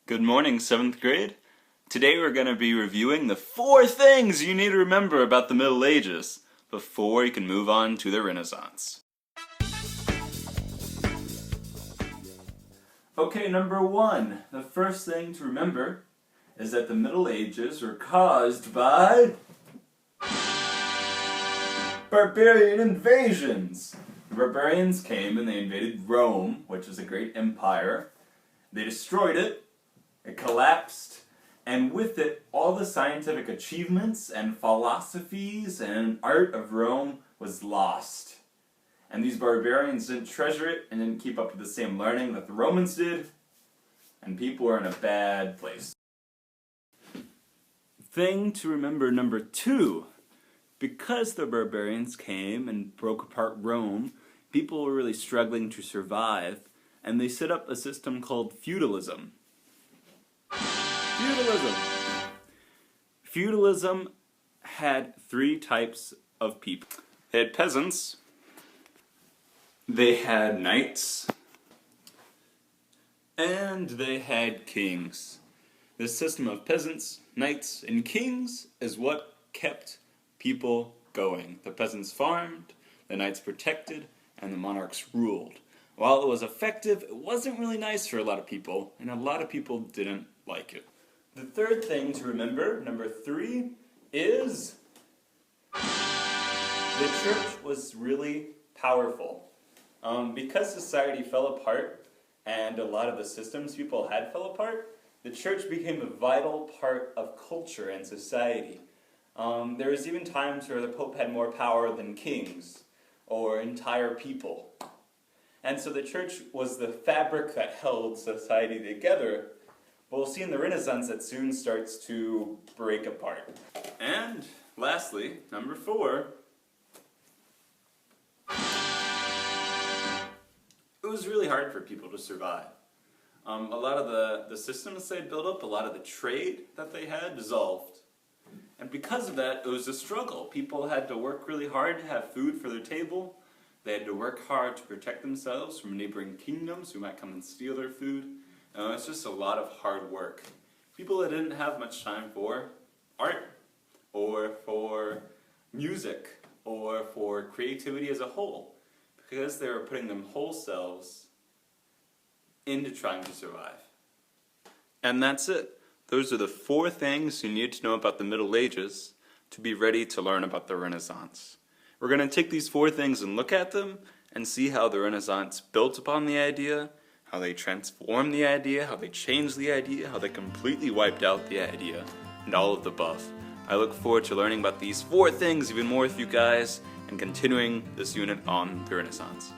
Good morning, 7th grade. Today we're going to be reviewing the 4 things you need to remember about the Middle Ages before you can move on to the Renaissance. Okay, number 1. The first thing to remember is that the Middle Ages were caused by barbarian invasions. The barbarians came and they invaded Rome, which was a great empire. They destroyed it. It collapsed, and with it, all the scientific achievements and philosophies and art of Rome was lost. And these barbarians didn't treasure it and didn't keep up with the same learning that the Romans did, and people were in a bad place. Thing to remember number 2, because the barbarians came and broke apart Rome, people were really struggling to survive, and they set up a system called feudalism. Feudalism had 3 types of people. They had peasants, they had knights, and they had kings. This system of peasants, knights, and kings is what kept people going. The peasants farmed, the knights protected, and the monarchs ruled. While it was effective, it wasn't really nice for a lot of people, and a lot of people didn't like it. The third thing to remember, number 3, is the church was really powerful. Because society fell apart and a lot of the systems people had fell apart, the church became a vital part of culture and society. There was even times where the Pope had more power than kings or entire people. And so the church was the fabric that held society together. We'll see in the Renaissance that soon starts to break apart. And lastly, number 4, it was really hard for people to survive. A lot of the systems they built up, a lot of the trade that they had dissolved. And because of that, it was a struggle. People had to work really hard to have food for their table. They had to work hard to protect themselves from neighboring kingdoms who might come and steal their food. It's just a lot of hard work. People that didn't have much time for art, or for music, or for creativity as a whole, because they were putting their whole selves into trying to survive. And that's it. Those are the 4 things you need to know about the Middle Ages to be ready to learn about the Renaissance. We're going to take these 4 things and look at them and see how the Renaissance built upon the idea, how they transformed the idea, how they changed the idea, how they completely wiped out the idea, and all of the above. I look forward to learning about these 4 things even more with you guys and continuing this unit on the Renaissance.